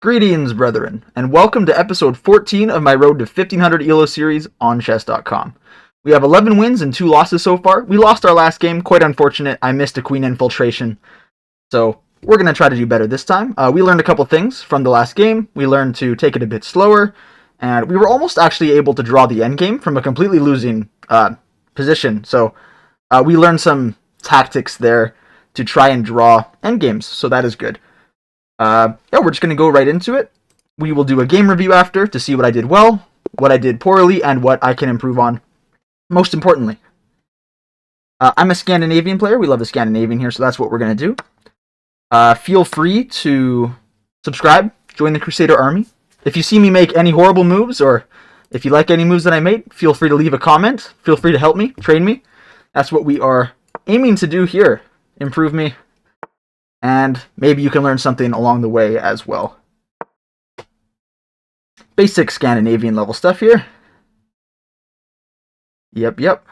Greetings, brethren, and welcome to episode 14 of my Road to 1500 ELO series on chess.com. We have 11 wins and 2 losses so far. We lost our last game, quite unfortunate. I missed a queen infiltration, so we're going to try to do better this time. We learned a couple things from the last game. We learned to take it a bit slower, and we were almost actually able to draw the endgame from a completely losing position. So we learned some tactics there to try and draw endgames, so that is good. We're just going to go right into it. We will do a game review after to see what I did well, what I did poorly, and what I can improve on. Most importantly, I'm a Scandinavian player. We love the Scandinavian here, so that's what we're going to do. Feel free to subscribe, join the Crusader Army. If you see me make any horrible moves, or if you like any moves that I made, feel free to leave a comment. Feel free to help me, train me. That's what we are aiming to do here. Improve me. And maybe you can learn something along the way as well. Basic Scandinavian level stuff here. Yep.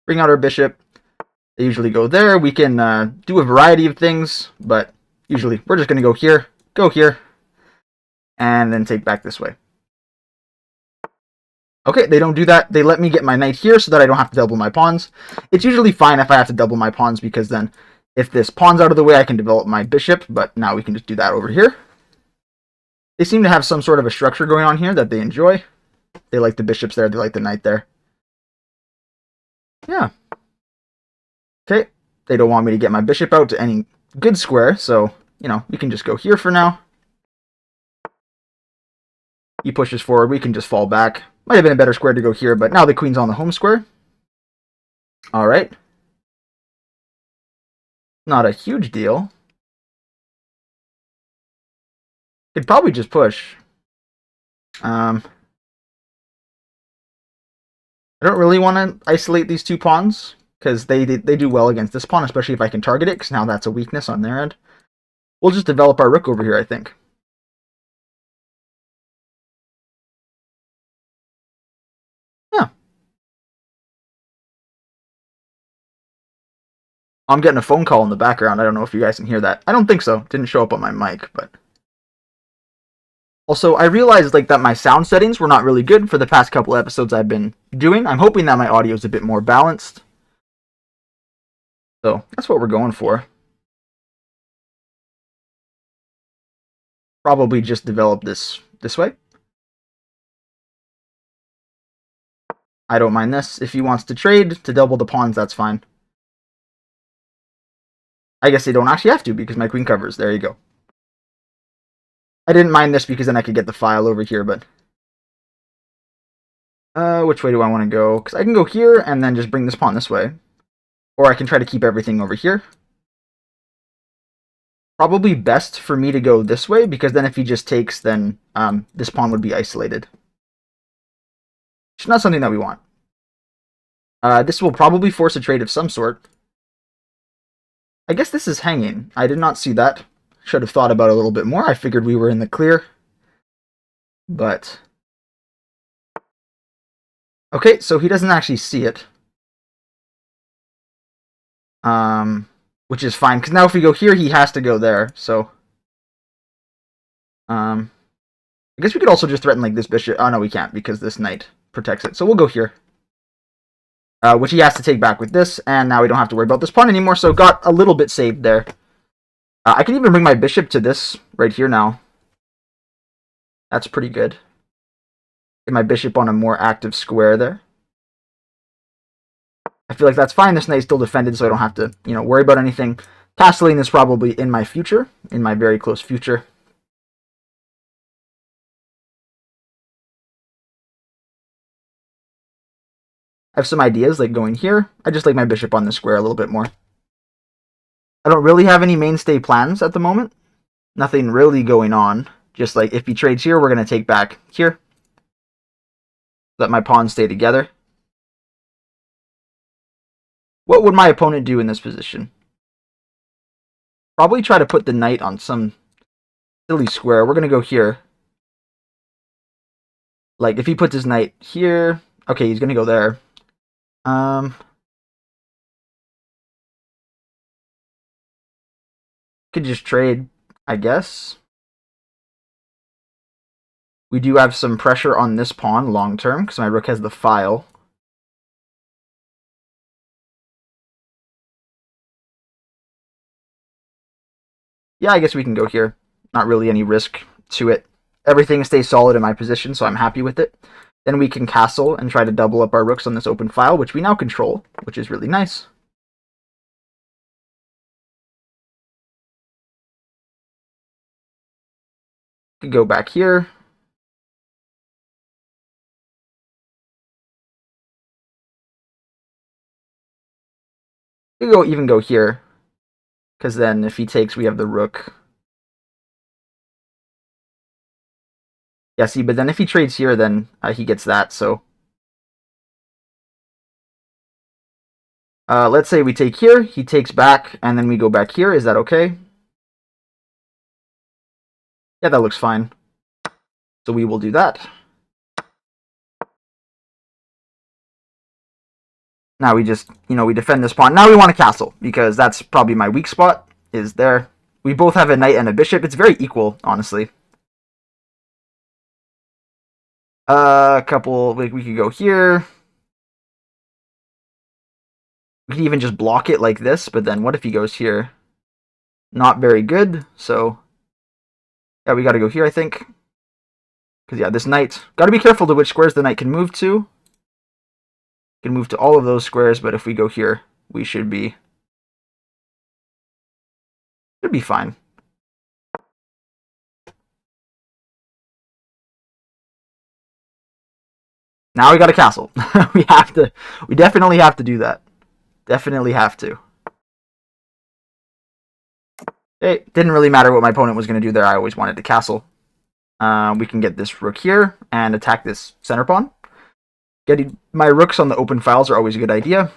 Bring out our bishop. They usually go there. We can do a variety of things, but usually we're just going to go here, and then take back this way. Okay, they don't do that. They let me get my knight here so that I don't have to double my pawns. It's usually fine if I have to double my pawns, because then if this pawn's out of the way, I can develop my bishop, but now we can just do that over here. They seem to have some sort of a structure going on here that they enjoy. They like the bishops there, they like the knight there. Yeah. Okay, they don't want me to get my bishop out to any good square, so, we can just go here for now. He pushes forward, we can just fall back. Might have been a better square to go here, but now the queen's on the home square. Alright. Not a huge deal. Could probably just push. I don't really want to isolate these two pawns, because they do well against this pawn, especially if I can target it, because now that's a weakness on their end. We'll just develop our rook over here, I think. Yeah. I'm getting a phone call in the background. I don't know if you guys can hear that. I don't think so. Didn't show up on my mic, but... Also, I realized that my sound settings were not really good for the past couple episodes I've been doing. I'm hoping that my audio is a bit more balanced. So, that's what we're going for. Probably just develop this way. I don't mind this. If he wants to trade to double the pawns, that's fine. I guess they don't actually have to, because my queen covers. There you go. I didn't mind this because then I could get the file over here, but... which way do I want to go? Because I can go here and then just bring this pawn this way. Or I can try to keep everything over here. Probably best for me to go this way, because then if he just takes, then this pawn would be isolated. It's not something that we want. This will probably force a trade of some sort. I guess this is hanging. I did not see that. Should have thought about it a little bit more. I figured we were in the clear. But... okay, so he doesn't actually see it. Which is fine, because now if we go here, he has to go there, so... I guess we could also just threaten, this bishop. Oh, no, we can't, because this knight protects it. So we'll go here. Which he has to take back with this, and now we don't have to worry about this pawn anymore, so got a little bit saved there. I can even bring my bishop to this right here now. That's pretty good. Get my bishop on a more active square there. I feel like that's fine. This knight's still defended, so I don't have to, worry about anything. Castling is probably in my future, in my very close future. I have some ideas, like going here. I just like my bishop on the square a little bit more. I don't really have any mainstay plans at the moment. Nothing really going on. Just if he trades here, we're going to take back here. Let my pawns stay together. What would my opponent do in this position? Probably try to put the knight on some silly square. We're going to go here. If he puts his knight here... okay, he's going to go there. Could just trade, I guess. We do have some pressure on this pawn long term because my rook has the file. Yeah, I guess we can go here. Not really any risk to it. Everything stays solid in my position, so I'm happy with it. Then we can castle and try to double up our rooks on this open file, which we now control, which is really nice. Could go back here. Could even go here, because then if he takes, we have the rook. Yeah, see, but then if he trades here, then he gets that, so... let's say we take here, he takes back, and then we go back here. Is that okay? Yeah, that looks fine. So we will do that. Now we just, we defend this pawn. Now we want to castle, because that's probably my weak spot, is there. We both have a knight and a bishop. It's very equal, honestly. A couple, we could go here. We could even just block it like this, but then what if he goes here? Not very good, so... Yeah, we gotta go here, I think. Because, yeah, this knight... Gotta be careful to which squares the knight can move to. Can move to all of those squares, but if we go here, we should be fine. Now we got a castle. We definitely have to do that. Definitely have to. It didn't really matter what my opponent was going to do there. I always wanted to castle. We can get this rook here and attack this center pawn. Getting my rooks on the open files are always a good idea.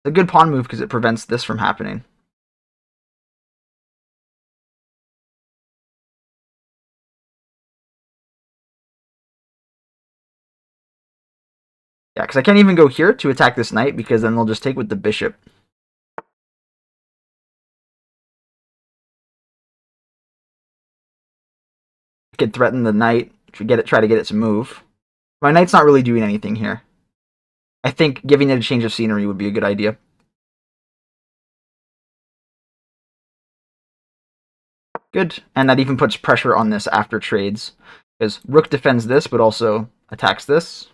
It's a good pawn move because it prevents this from happening. Yeah, because I can't even go here to attack this knight because then they'll just take with the bishop. Could threaten the knight to try to get it to move. My knight's not really doing anything here. I think giving it a change of scenery would be a good idea. Good, and that even puts pressure on this after trades. Because rook defends this, but also attacks this.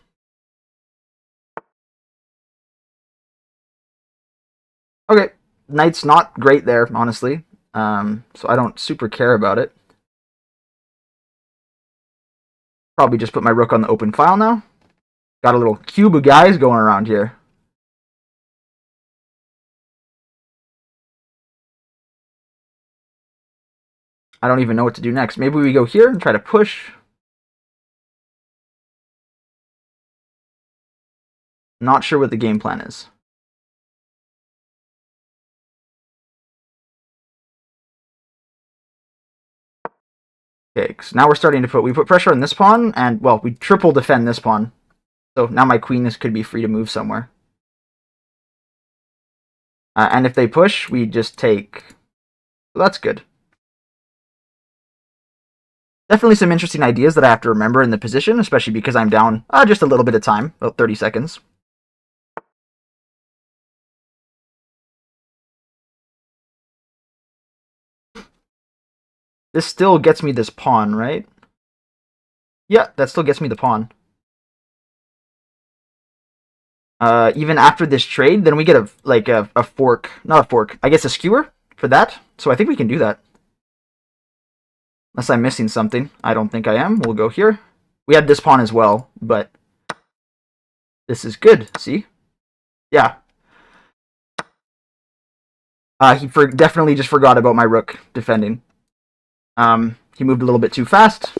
Okay, knight's not great there, honestly. So I don't super care about it. Probably just put my rook on the open file now. Got a little cube of guys going around here. I don't even know what to do next. Maybe we go here and try to push. Not sure what the game plan is. Okay, so now we're starting to we put pressure on this pawn, and, well, we triple defend this pawn. So now my queen could be free to move somewhere. And if they push, we just take... Well, that's good. Definitely some interesting ideas that I have to remember in the position, especially because I'm down just a little bit of time, about 30 seconds. This still gets me this pawn, right? Yeah, that still gets me the pawn. Even after this trade, then we get a fork. Not a fork. I guess a skewer for that. So I think we can do that. Unless I'm missing something. I don't think I am. We'll go here. We had this pawn as well, but this is good. See? Yeah. He definitely just forgot about my rook defending. He moved a little bit too fast.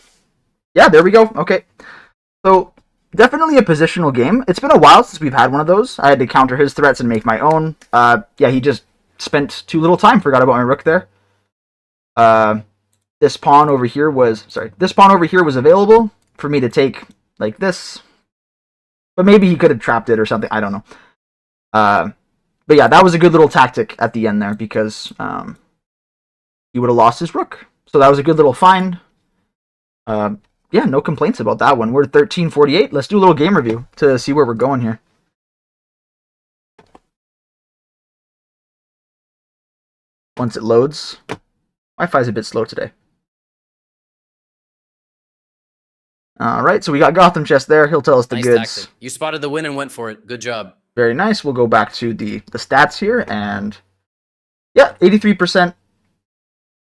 Yeah, there we go. Okay. So, definitely a positional game. It's been a while since we've had one of those. I had to counter his threats and make my own. Yeah, he just spent too little time. Forgot about my rook there. This pawn over here was... Sorry. This pawn over here was available. for me to take like this. But maybe he could have trapped it or something. I don't know. But yeah, that was a good little tactic at the end there because he would have lost his rook. So that was a good little find. Yeah, no complaints about that one. We're 13:48. Let's do a little game review to see where we're going here. Once it loads. Wi-Fi is a bit slow today. Alright, so we got Gotham Chess there. He'll tell us the goods. Tactic. You spotted the win and went for it. Good job. Very nice. We'll go back to the stats here. And yeah, 83%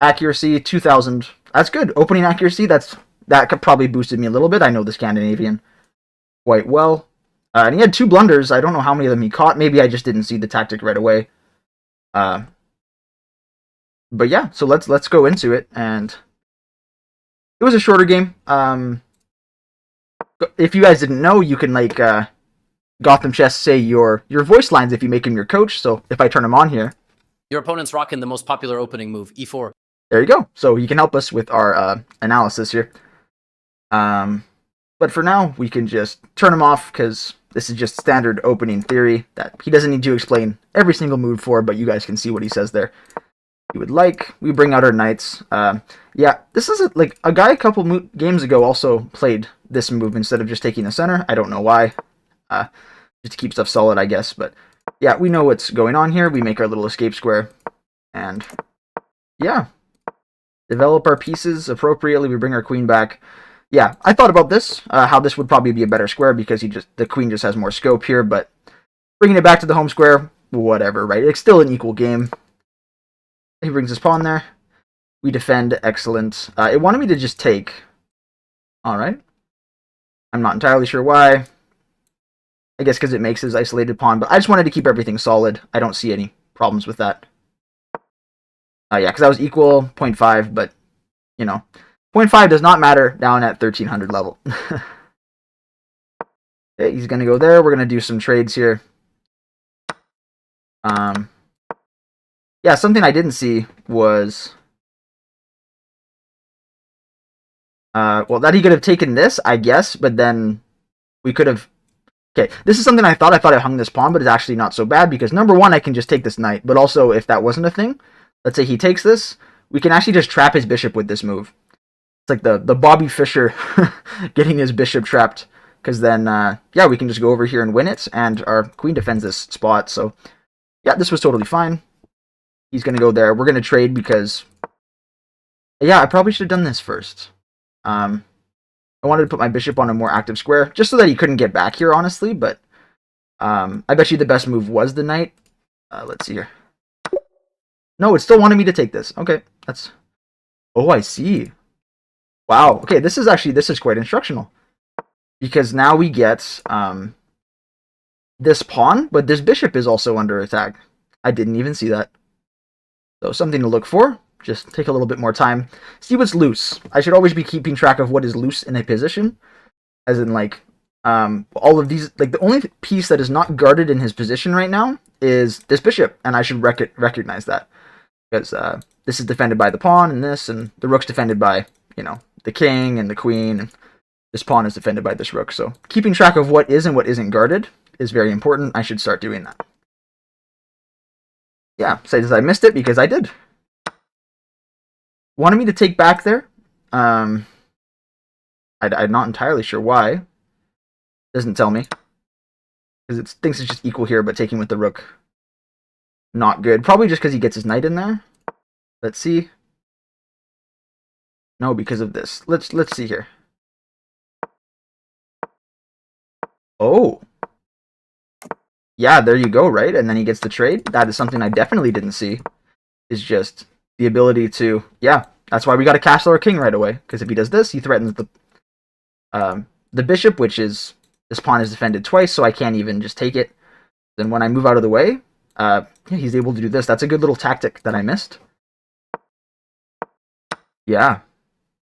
accuracy, 2000. That's good. Opening accuracy, that could probably boosted me a little bit. I know the Scandinavian quite well. And he had 2 blunders. I don't know how many of them he caught. Maybe I just didn't see the tactic right away. But yeah, so let's go into it. And it was a shorter game. If you guys didn't know, you can like Gotham Chess say your voice lines if you make him your coach. So if I turn him on here, your opponent's rocking the most popular opening move, e4. There you go. So he can help us with our analysis here. But for now, we can just turn him off because this is just standard opening theory that he doesn't need to explain every single move for, but you guys can see what he says there. You would like. We bring out our knights. Yeah, this is like a guy a couple games ago also played this move instead of just taking the center. I don't know why. Just to keep stuff solid, I guess. But yeah, we know what's going on here. We make our little escape square. And yeah, develop our pieces appropriately. We bring our queen back. Yeah, I thought about this, how this would probably be a better square because the queen just has more scope here. But bringing it back to the home square, whatever, right? It's still an equal game. He brings his pawn there. We defend. Excellent. It wanted me to just take. All right. I'm not entirely sure why. I guess because it makes his isolated pawn, but I just wanted to keep everything solid. I don't see any problems with that. Yeah, because I was equal 0.5, but, you know, 0.5 does not matter down at 1300 level. Okay, he's going to go there. We're going to do some trades here. Yeah, something I didn't see was... well, that he could have taken this, I guess, but then we could have... Okay, this is something I thought I hung this pawn, but it's actually not so bad, because number one, I can just take this knight, but also, if that wasn't a thing, let's say he takes this, we can actually just trap his bishop with this move. It's like the Bobby Fischer getting his bishop trapped, because then, yeah, we can just go over here and win it, and our queen defends this spot, so, yeah, this was totally fine. He's going to go there. We're going to trade because, yeah, I probably should have done this first. I wanted to put my bishop on a more active square, just so that he couldn't get back here, honestly, but I bet you the best move was the knight. Let's see here. No, it still wanted me to take this. Okay, that's... Oh, I see. Wow, okay, this is quite instructional. Because now we get this pawn, but this bishop is also under attack. I didn't even see that. So something to look for. Just take a little bit more time. See what's loose. I should always be keeping track of what is loose in a position. As in, like, all of these... Like, the only piece that is not guarded in his position right now is this bishop. And I should recognize that. Because this is defended by the pawn and this. And the rook's defended by, you know, the king and the queen. And this pawn is defended by this rook. So keeping track of what is and what isn't guarded is very important. I should start doing that. Yeah, says I missed it because I did. Wanted me to take back there. I'm not entirely sure why. Doesn't tell me. Because it thinks it's just equal here, but taking with the rook. Not good. Probably just because he gets his knight in there. Let's see. No, because of this. Let's see here. Oh. Yeah, there you go, right? And then he gets the trade. That is something I definitely didn't see. Is just the ability to... Yeah, that's why we got to castle our king right away. Because if he does this, he threatens the bishop, which is... This pawn is defended twice, so I can't even just take it. Then when I move out of the way, yeah, he's able to do this. That's a good little tactic that I missed. Yeah.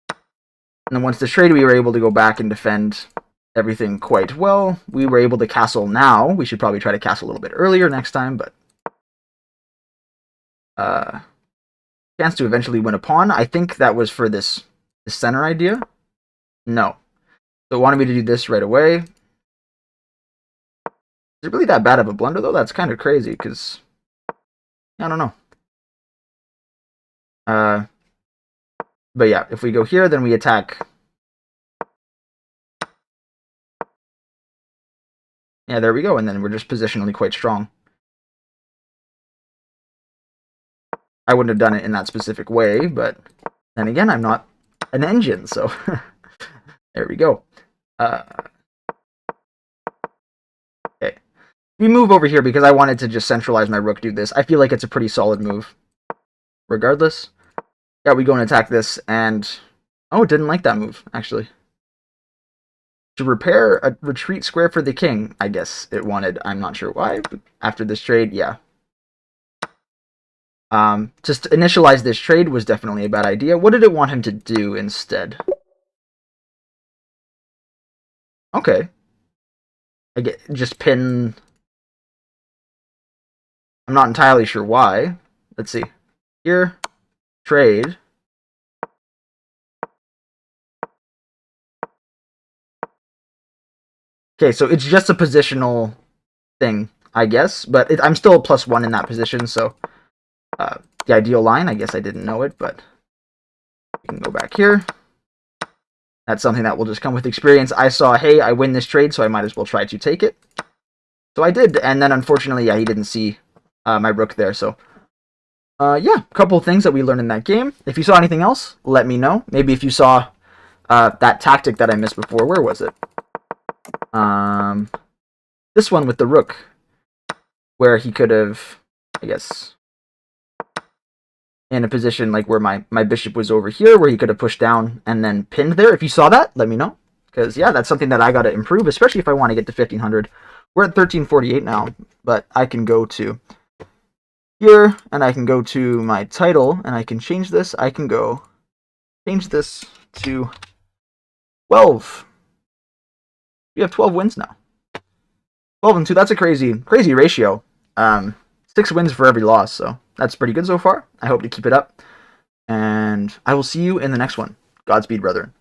And then once the trade, we were able to go back and defend everything quite well. We were able to castle now. We should probably try to castle a little bit earlier next time, but... chance to eventually win a pawn. I think that was for this center idea. No. So it wanted me to do this right away. Is it really that bad of a blunder, though? That's kind of crazy, because I don't know. But yeah, if we go here, then we attack. Yeah, there we go, and then we're just positionally quite strong. I wouldn't have done it in that specific way, but then again, I'm not an engine, so there we go. Okay. We move over here because I wanted to just centralize my rook, do this. I feel like it's a pretty solid move. Regardless. Yeah, we go and attack this, and... Oh, didn't like that move, actually. To repair a retreat square for the king, I guess it wanted. I'm not sure why, but after this trade, yeah. Just initialize this trade was definitely a bad idea. What did it want him to do instead? Okay. I get just pin... I'm not entirely sure why. Let's see. Here, trade. Okay, so it's just a positional thing, I guess. But I'm still a +1 in that position, so... the ideal line, I guess I didn't know it, but... We can go back here. That's something that will just come with experience. I saw, hey, I win this trade, so I might as well try to take it. So I did, and then unfortunately, yeah, he didn't see my rook there, so... yeah, a couple of things that we learned in that game. If you saw anything else, let me know. Maybe if you saw that tactic that I missed before, where was it? This one with the rook, where he could have, I guess, in a position like where my bishop was over here, where he could have pushed down and then pinned there. If you saw that, let me know. Because, yeah, that's something that I got to improve, especially if I want to get to 1500. We're at 1348 now, but I can go to here, and I can go to my title, and I can change this. I can go change this to 12. We have 12 wins now. 12 and 2, that's a crazy ratio. 6 wins for every loss, so that's pretty good so far. I hope to keep it up. And I will see you in the next one. Godspeed, brethren.